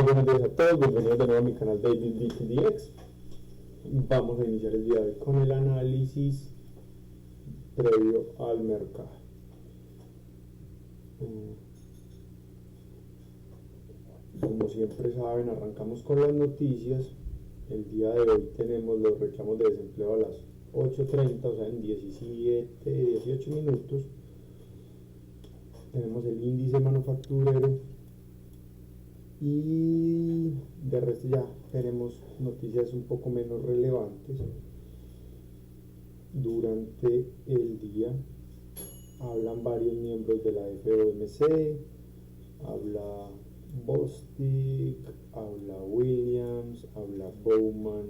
buenos días a todos, bienvenidos de nuevo a mi canal David DTDX. Vamos a iniciar el día de hoy con el análisis previo al mercado. Como siempre saben, arrancamos con las noticias. El día de hoy tenemos los reclamos de desempleo a las 8:30, o sea en 18 minutos. Tenemos el índice manufacturero y de resto ya tenemos noticias un poco menos relevantes. Durante el día hablan varios miembros de la FOMC, habla Bostic, habla Williams, habla Bowman.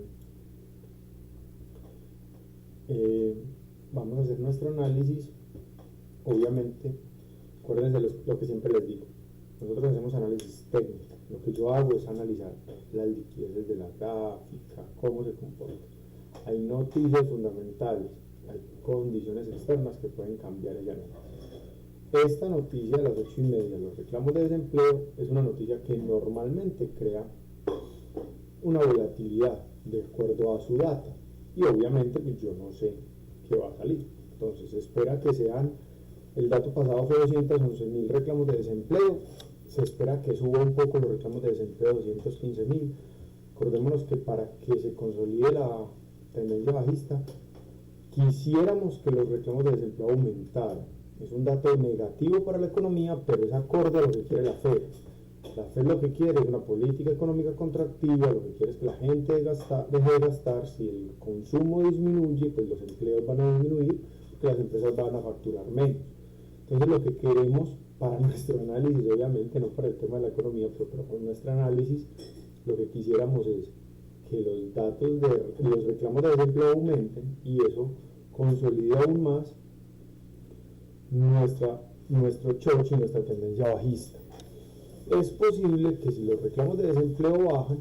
Vamos a hacer nuestro análisis. Obviamente, acuérdense lo que siempre les digo, nosotros hacemos análisis técnico. Lo que yo hago es analizar las liquideces de la gráfica, cómo se comporta. Hay noticias fundamentales, hay condiciones externas que pueden cambiar el análisis. Esta noticia de las 8:30, los reclamos de desempleo, es una noticia que normalmente crea una volatilidad de acuerdo a su data. Y obviamente pues yo no sé qué va a salir. Entonces se espera que sean, el dato pasado fue 211.000 reclamos de desempleo. Se espera que suba un poco los reclamos de desempleo a 215.000. Acordémonos que para que se consolide la tendencia bajista, quisiéramos que los reclamos de desempleo aumentaran. Es un dato negativo para la economía, pero es acorde a lo que quiere la Fed. La Fed lo que quiere es una política económica contractiva, lo que quiere es que la gente deje de gastar. Si el consumo disminuye, pues los empleos van a disminuir, porque las empresas van a facturar menos. Entonces lo que queremos para nuestro análisis, obviamente no para el tema de la economía, pero para nuestro análisis, lo que quisiéramos es que los datos de los reclamos de desempleo aumenten y eso consolide aún más nuestro chocho y nuestra tendencia bajista. Es posible que si los reclamos de desempleo bajan,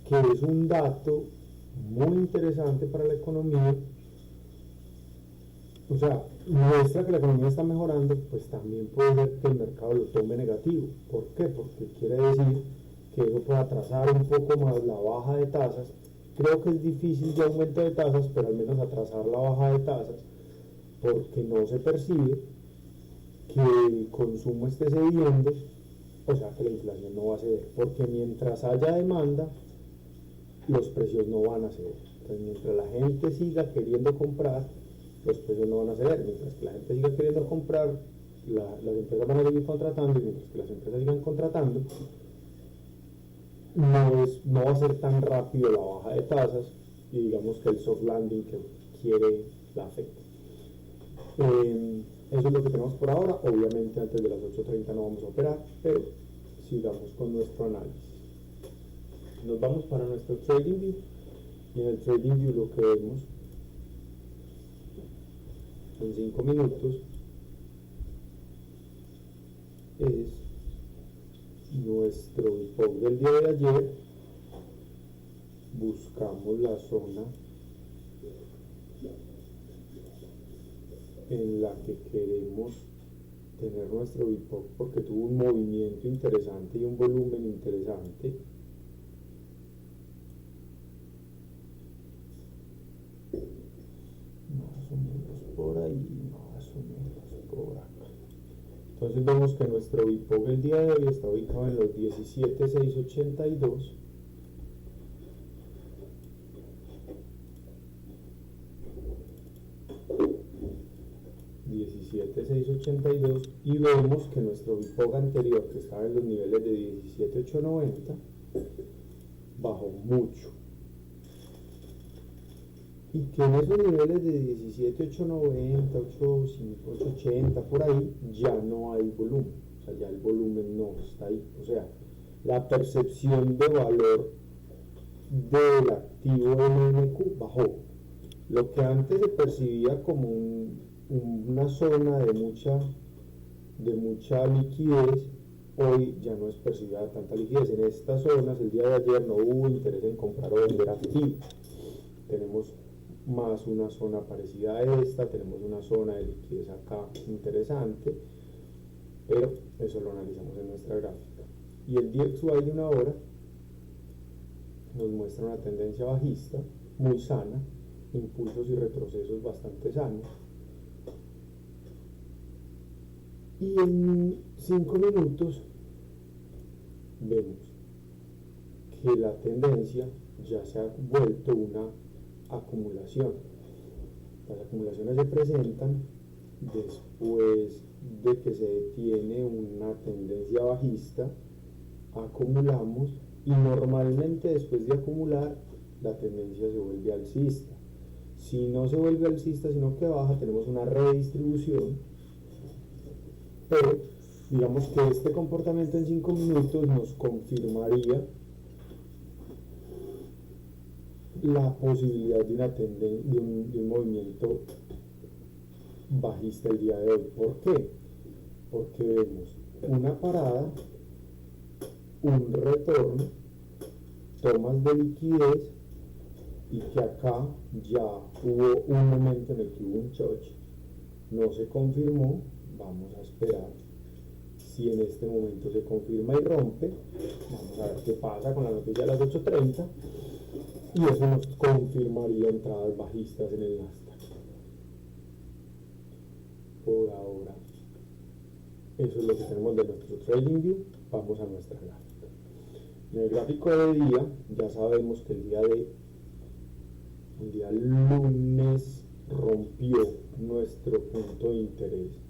que es un dato muy interesante para la economía, o sea, muestra que la economía está mejorando, pues también puede ser que el mercado lo tome negativo. ¿Por qué? Porque quiere decir que eso puede atrasar un poco más la baja de tasas. Creo que es difícil de aumento de tasas, pero al menos atrasar la baja de tasas, porque no se percibe que el consumo esté cediendo, o sea que la inflación no va a ceder, porque mientras haya demanda, los precios no van a ceder. Entonces, mientras la gente siga queriendo comprar, los precios no van a ceder. Mientras que la gente siga queriendo comprar, las empresas van a seguir contratando, y mientras que las empresas sigan contratando, no va a ser tan rápido la baja de tasas y digamos que el soft landing que quiere la Fed. Eso es lo que tenemos por ahora. Obviamente antes de las 8:30 no vamos a operar, pero sigamos con nuestro análisis. Nos vamos para nuestro Trading View, y en el Trading View lo que vemos en 5 minutos es nuestro VPOC del día de ayer. Buscamos la zona en la que queremos tener nuestro VPOC porque tuvo un movimiento interesante y un volumen interesante. Más o menos por ahí, más o menos por acá. Entonces vemos que nuestro VPOC el día de hoy está ubicado en los 17.682. Y vemos que nuestro VPOC anterior, que estaba en los niveles de 17.890, bajó mucho. Y que en esos niveles de 17.890, 8.80, por ahí, ya no hay volumen. O sea, ya el volumen no está ahí. O sea, la percepción de valor del activo MMQ bajó. Lo que antes se percibía como una zona de mucha liquidez, hoy ya no es percibida tanta liquidez. En estas zonas, el día de ayer no hubo interés en comprar o vender activos. Tenemos más una zona parecida a esta, tenemos una zona de liquidez acá interesante, pero eso lo analizamos en nuestra gráfica. Y el DXY de una hora nos muestra una tendencia bajista muy sana, impulsos y retrocesos bastante sanos, y en 5 minutos vemos que la tendencia ya se ha vuelto una acumulación. Las acumulaciones se presentan después de que se detiene una tendencia bajista, acumulamos, y normalmente después de acumular la tendencia se vuelve alcista. Si no se vuelve alcista sino que baja, tenemos una redistribución, pero digamos que este comportamiento en 5 minutos nos confirmaría la posibilidad de, un movimiento bajista el día de hoy. ¿Por qué? Porque vemos una parada, un retorno, tomas de liquidez, y que acá ya hubo un momento en el que hubo un choque, no se confirmó. Vamos a esperar si en este momento se confirma y rompe. Vamos a ver qué pasa con la noticia de las 8:30, y eso nos confirmaría entradas bajistas en el Nasdaq. Por ahora, eso es lo que tenemos de nuestro Trading View. Vamos a nuestra gráfica. En el gráfico de día, ya sabemos que el día lunes rompió nuestro punto de interés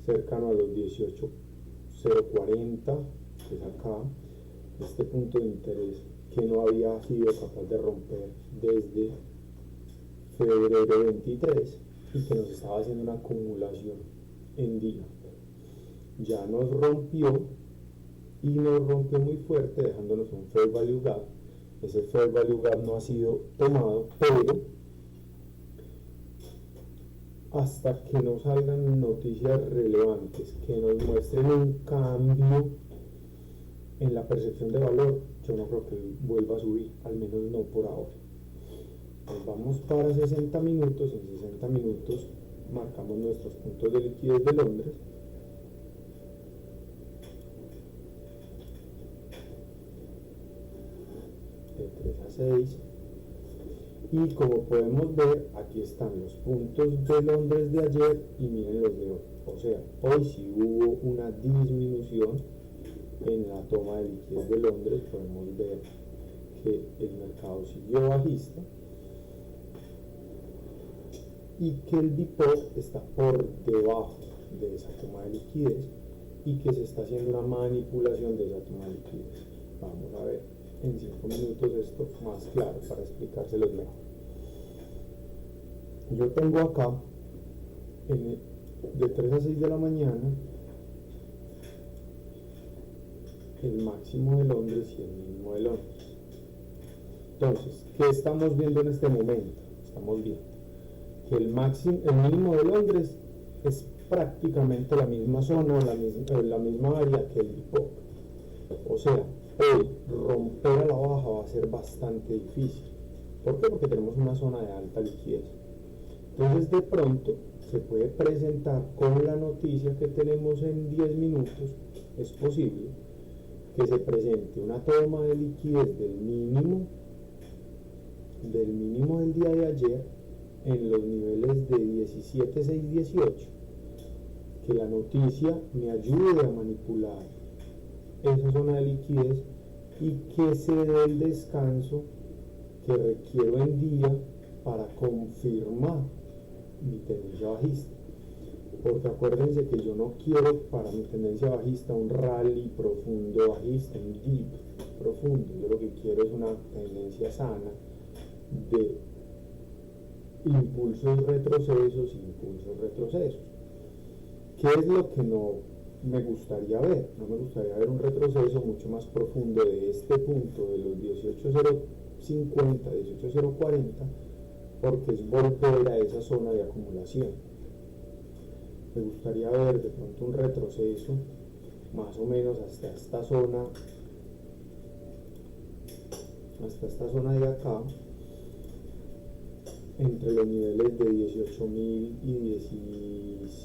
cercano a los 18.040, que es acá, este punto de interés que no había sido capaz de romper desde febrero 23 y que nos estaba haciendo una acumulación en día. Ya nos rompió, y nos rompió muy fuerte, dejándonos un Fair Value Gap. Ese Fair Value Gap no ha sido tomado, pero hasta que no salgan noticias relevantes que nos muestren un cambio en la percepción de valor, yo no creo que vuelva a subir, al menos no por ahora. Nos vamos para 60 minutos. En 60 minutos marcamos nuestros puntos de liquidez de Londres. De 3 a 6. Y como podemos ver, aquí están los puntos de Londres de ayer y miren los de hoy. O sea, hoy sí hubo una disminución en la toma de liquidez de Londres. Podemos ver que el mercado siguió bajista y que el Bipop está por debajo de esa toma de liquidez y que se está haciendo una manipulación de esa toma de liquidez. Vamos a ver en 5 minutos esto más claro para explicárselos mejor. Yo tengo acá de 3 a 6 de la mañana el máximo de Londres y el mínimo de Londres. Entonces, ¿qué estamos viendo en este momento? Estamos viendo que el mínimo de Londres es prácticamente la misma zona, la misma área que el Bipop. O sea, hoy romper a la baja va a ser bastante difícil. ¿Por qué? Porque tenemos una zona de alta liquidez. Entonces, de pronto se puede presentar con la noticia que tenemos en 10 minutos. Es posible que se presente una toma de liquidez del mínimo del día de ayer en los niveles de 17.618, que la noticia me ayude a manipular esa zona de liquidez y que se dé el descanso que requiero en día para confirmar mi tendencia bajista. Porque acuérdense que yo no quiero para mi tendencia bajista un rally profundo bajista, un dip profundo. Yo lo que quiero es una tendencia sana de impulsos retrocesos. ¿Qué es lo que no me gustaría ver? No me gustaría ver un retroceso mucho más profundo de este punto de los 18.050, 18.040, porque es volver a esa zona de acumulación. Me gustaría ver de pronto un retroceso más o menos hasta esta zona de acá, entre los niveles de 18.000 y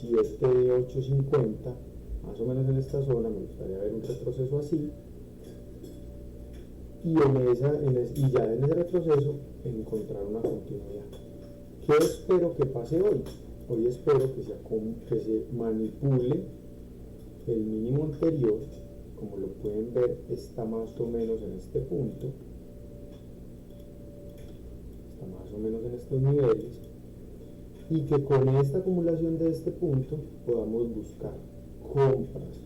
17.850, más o menos en esta zona, me gustaría ver un retroceso así, y ya en ese retroceso encontrar una continuidad. ¿Qué espero que pase hoy? Hoy espero que se manipule el mínimo anterior. Como lo pueden ver, está más o menos en este punto, está más o menos en estos niveles, y que con esta acumulación de este punto podamos buscar compras.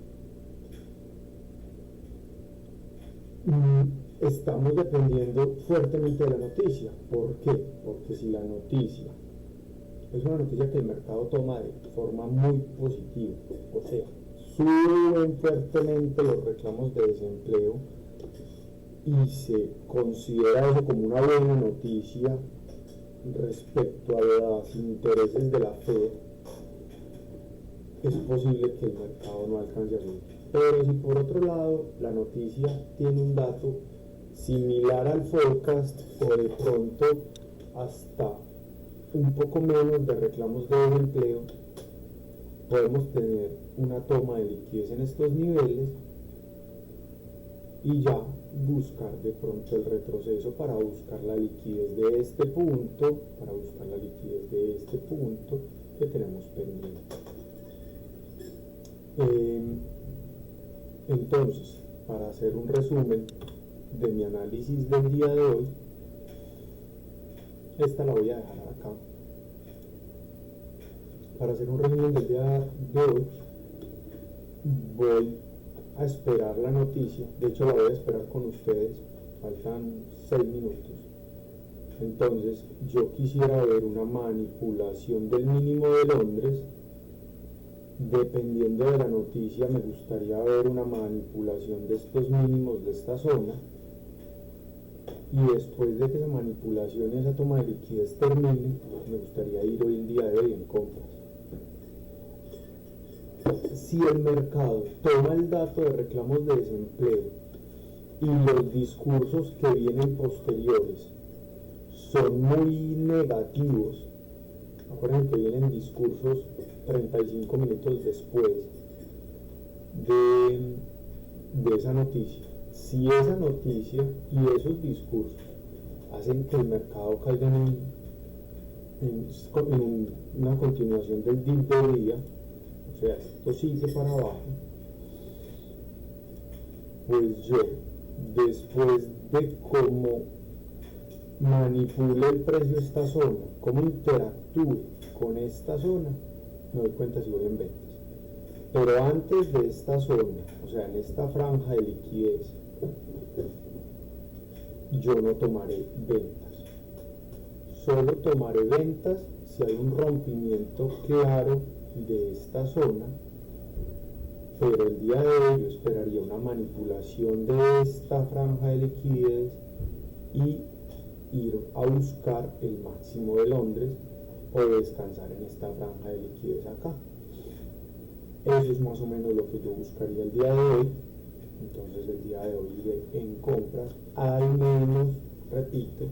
Estamos dependiendo fuertemente de la noticia. ¿Por qué? Porque si la noticia es una noticia que el mercado toma de forma muy positiva, o sea, suben fuertemente los reclamos de desempleo y se considera eso como una buena noticia respecto a los intereses de la Fed, es posible que el mercado no alcance a subir. Pero si por otro lado la noticia tiene un dato similar al forecast o de pronto hasta un poco menos de reclamos de desempleo, podemos tener una toma de liquidez en estos niveles y ya buscar de pronto el retroceso para buscar la liquidez de este punto, que tenemos pendiente. Entonces, para hacer un resumen de mi análisis del día de hoy, esta la voy a dejar acá. Para hacer un resumen del día de hoy, voy a esperar la noticia. De hecho, la voy a esperar con ustedes. Faltan 6 minutos. Entonces, yo quisiera ver una manipulación del mínimo de Londres. Dependiendo de la noticia, me gustaría ver una manipulación de estos mínimos de esta zona. Y después de que esa manipulación y esa toma de liquidez termine, me gustaría ir hoy el día de hoy en compras. Si el mercado toma el dato de reclamos de desempleo y los discursos que vienen posteriores son muy negativos, acuérdense que vienen discursos 35 minutos después de esa noticia. Si esa noticia y esos discursos hacen que el mercado caiga en una continuación del dip del día, o sea, esto sigue para abajo, pues yo, después de cómo manipule el precio de esta zona, cómo interactúe con esta zona, me doy cuenta si voy en ventas. Pero antes de esta zona, o sea, en esta franja de liquidez, yo no tomaré ventas. Solo tomaré ventas si hay un rompimiento claro de esta zona, pero el día de hoy yo esperaría una manipulación de esta franja de liquidez y ir a buscar el máximo de Londres o descansar en esta franja de liquidez acá. Eso es más o menos lo que yo buscaría el día de hoy. Entonces el día de hoy iré en compras, al menos, repito,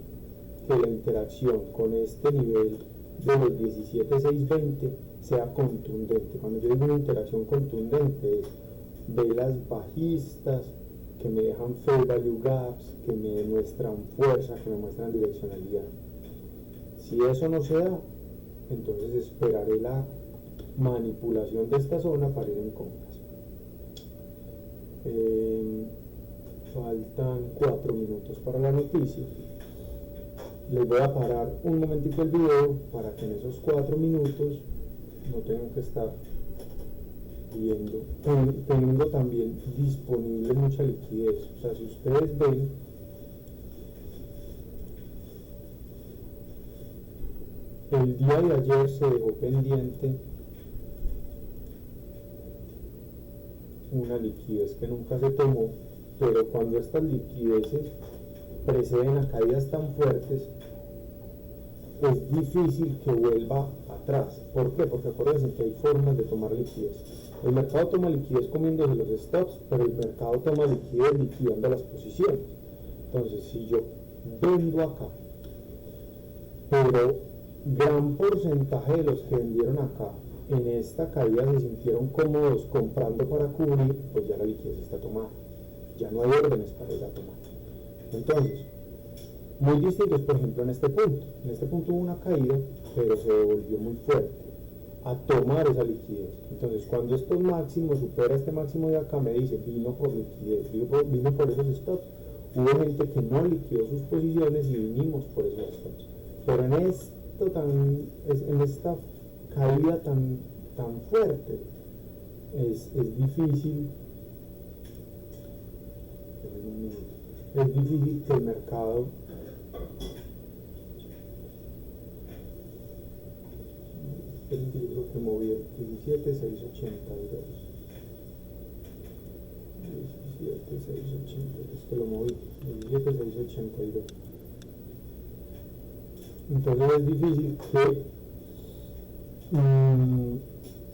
que la interacción con este nivel de los 17.620 sea contundente. Cuando yo digo una interacción contundente, es velas bajistas que me dejan fair value gaps, que me demuestran fuerza, que me muestran direccionalidad. Si eso no se da, entonces esperaré la manipulación de esta zona para ir en compras. Faltan 4 minutos para la noticia. Les voy a parar un momentito el video para que en esos 4 minutos no tengan que estar viendo, teniendo también disponible mucha liquidez. O sea, si ustedes ven, el día de ayer se dejó pendiente una liquidez que nunca se tomó, pero cuando estas liquideces preceden a caídas tan fuertes, es difícil que vuelva atrás. ¿Por qué? Porque acuérdense que hay formas de tomar liquidez. El mercado toma liquidez comiéndose los stops, pero el mercado toma liquidez liquidando las posiciones. Entonces, si yo vendo acá, pero gran porcentaje de los que vendieron acá en esta caída se sintieron cómodos comprando para cubrir, pues ya la liquidez está tomada, ya no hay órdenes para ir a tomar. Entonces, muy distintos, por ejemplo, en este punto hubo una caída, pero se devolvió muy fuerte a tomar esa liquidez. Entonces, cuando estos máximos supera este máximo de acá, me dice, vino por liquidez, vino por esos stops. Hubo gente que no liquidó sus posiciones y vinimos por esos stops. Pero en esta caída tan fuerte, es difícil que el mercado el libro que movió 17,682 que lo moví 17,682. Entonces es difícil que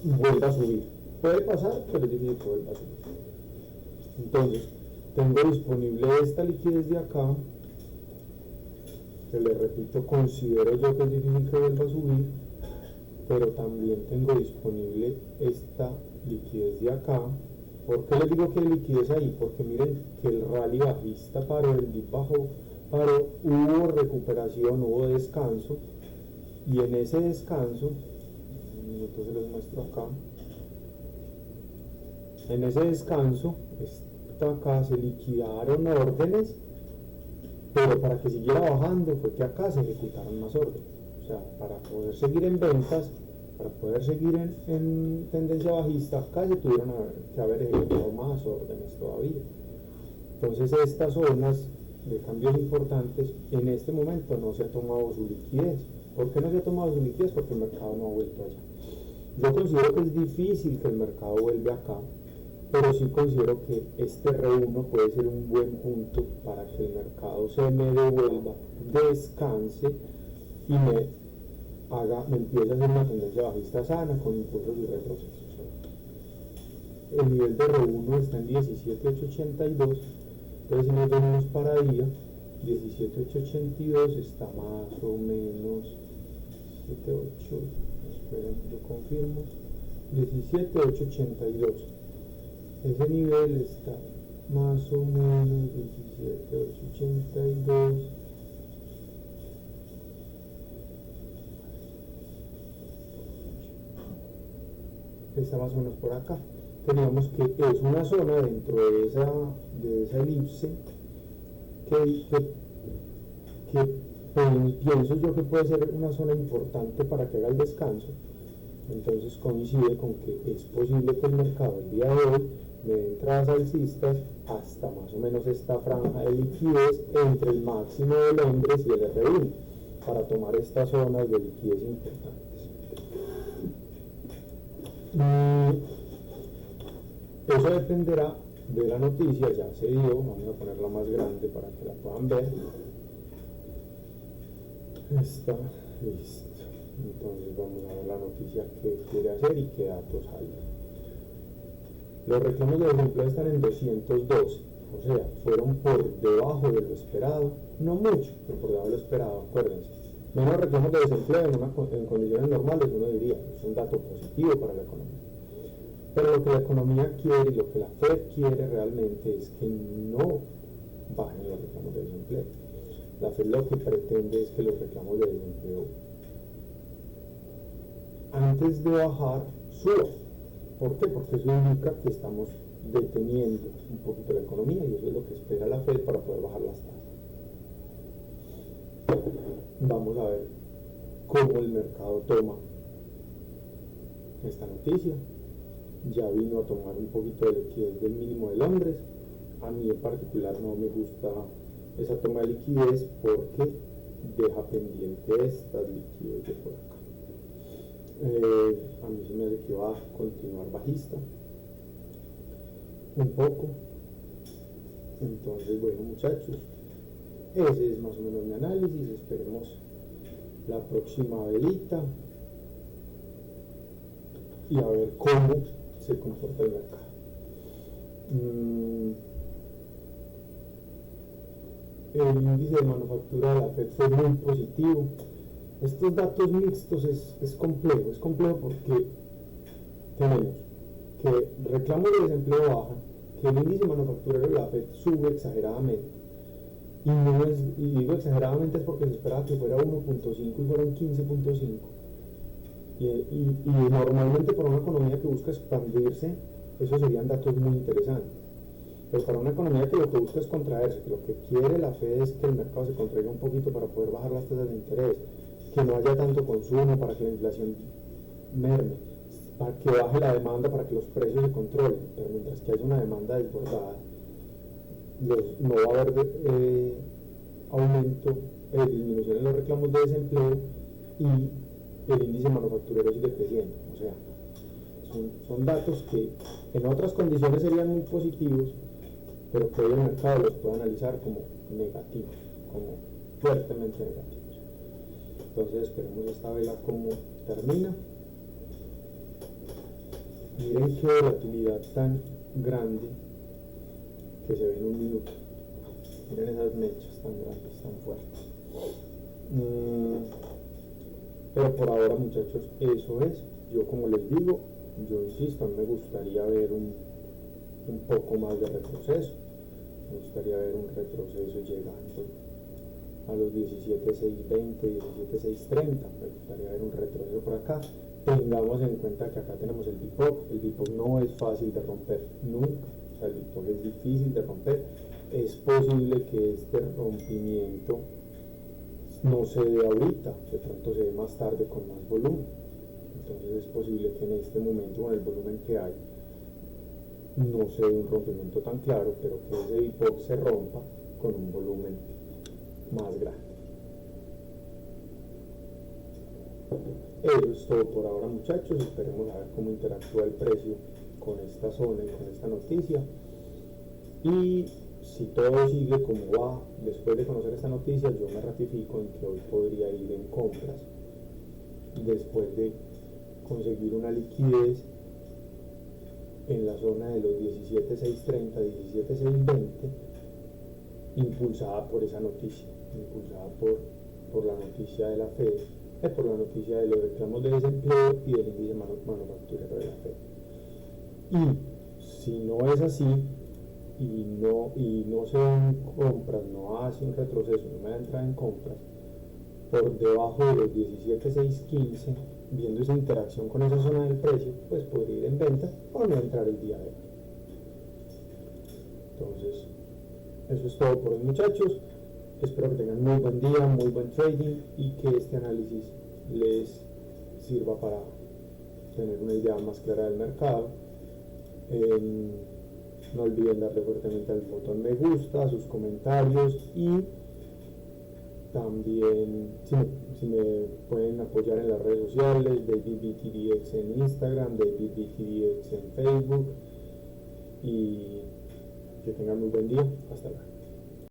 vuelva a subir. Puede pasar, pero es difícil que vuelva a subir. Entonces tengo disponible esta liquidez de acá, que le repito, considero yo que es difícil que vuelva a subir, pero también tengo disponible esta liquidez de acá. ¿Por qué les digo que hay liquidez ahí? Porque miren que el rally bajista paró, el dip bajó, paró, hubo recuperación, hubo descanso, y en ese descanso, un minuto se los muestro acá, en ese descanso, acá se liquidaron órdenes, pero para que siguiera bajando fue que acá se ejecutaron más órdenes. O sea, para poder seguir en ventas, para poder seguir en tendencia bajista, acá se tuvieron que haber ejecutado más órdenes todavía. Entonces estas zonas de cambios importantes en este momento no se ha tomado su liquidez. ¿Por qué no se ha tomado su liquidez? Porque el mercado no ha vuelto allá. Yo considero que es difícil que el mercado vuelva acá, pero sí considero que este R1 puede ser un buen punto para que el mercado se me devuelva, descanse y me empiece a hacer una tendencia bajista sana con impulsos y retrocesos. El nivel de R1 está en 17,882, entonces si nos venimos para día, 17,882 está más o menos 78, esperen, yo confirmo, 17,882. Ese nivel está más o menos 17,882. Está más o menos por acá. Teníamos que es una zona dentro de esa elipse que pienso yo que puede ser una zona importante para que haga el descanso. Entonces coincide con que es posible que el mercado el día de hoy me dé entradas alcistas hasta más o menos esta franja de liquidez entre el máximo de Londres y el R1 para tomar estas zonas de liquidez importantes. Eso dependerá de la noticia, ya se dio, vamos a ponerla más grande para que la puedan ver. Está listo. Entonces vamos a ver la noticia que quiere hacer y qué datos hay. Los reclamos de desempleo están en 212, o sea, fueron por debajo de lo esperado, no mucho, pero por debajo de lo esperado, acuérdense. Menos reclamos de desempleo en condiciones normales, uno diría, es un dato positivo para la economía. Pero lo que la economía quiere y lo que la Fed quiere realmente es que no bajen los reclamos de desempleo. La Fed lo que pretende es que los reclamos de desempleo, antes de bajar, suban. ¿Por qué? Porque eso indica que estamos deteniendo un poquito la economía y eso es lo que espera la Fed para poder bajar las tasas. Vamos a ver cómo el mercado toma esta noticia. Ya vino a tomar un poquito de liquidez del mínimo de Londres. A mí en particular no me gusta esa toma de liquidez porque deja pendiente estas liquidez de por acá. A mí se me hace que va a continuar bajista un poco. Entonces, bueno, muchachos, ese es más o menos mi análisis. Esperemos la próxima velita y a ver cómo se comporta el mercado. El índice de manufactura de la Fed fue muy positivo. Estos datos mixtos es complejo porque tenemos que reclamos de desempleo baja, que el índice manufacturero de la FED sube exageradamente, y digo exageradamente es porque se esperaba que fuera 1.5 y fueron 15.5, y normalmente para una economía que busca expandirse, esos serían datos muy interesantes. Pero para una economía que lo que busca es contraerse, que lo que quiere la Fed es que el mercado se contraiga un poquito para poder bajar las tasas de interés, que no haya tanto consumo para que la inflación merme, para que baje la demanda para que los precios se controlen, pero mientras que haya una demanda desbordada, no va a haber aumento, disminución en los reclamos de desempleo y el índice manufacturero sigue creciendo. O sea, son datos que en otras condiciones serían muy positivos, pero que hoy el mercado los puede analizar como negativos, como fuertemente negativos. Entonces esperemos esta vela cómo termina. Miren qué volatilidad tan grande que se ve en un minuto. Miren esas mechas tan grandes, tan fuertes. Pero por ahora, muchachos, eso es. Yo, como les digo, yo insisto, a mí me gustaría ver un poco más de retroceso. Me gustaría ver un retroceso llegando a los 17.620, 17.630. Me gustaría ver un retroceso por acá. Tengamos en cuenta que acá tenemos el BIPOC. El BIPOC no es fácil de romper nunca. O sea, el BIPOC es difícil de romper. Es posible que este rompimiento no se dé ahorita, de pronto se dé más tarde con más volumen. Entonces es posible que en este momento, con el volumen que hay, no se dé un rompimiento tan claro, pero que ese BIPOC se rompa con un volumen más grande. Eso es todo por ahora, muchachos. Esperemos a ver cómo interactúa el precio con esta zona y con esta noticia. Y si todo sigue como va, después de conocer esta noticia, yo me ratifico en que hoy podría ir en compras después de conseguir una liquidez en la zona de los 17.630, 17.620, impulsada por esa noticia, impulsada por la noticia de la Fed, por la noticia de los reclamos de desempleo y del índice manufacturero de la Fed. Y si no es así, y no se dan compras, no hace un retroceso, no me da entrada en compras, por debajo de los 17.615, viendo esa interacción con esa zona del precio, pues podría ir en venta o no entrar el día de hoy. Entonces, eso es todo por hoy, muchachos. Espero que tengan muy buen día, muy buen trading y que este análisis les sirva para tener una idea más clara del mercado. No olviden darle fuertemente al botón me gusta, a sus comentarios, y también si me pueden apoyar en las redes sociales, DavidBTDX en Instagram, DavidBTDX en Facebook, y que tengan muy buen día. Hasta luego.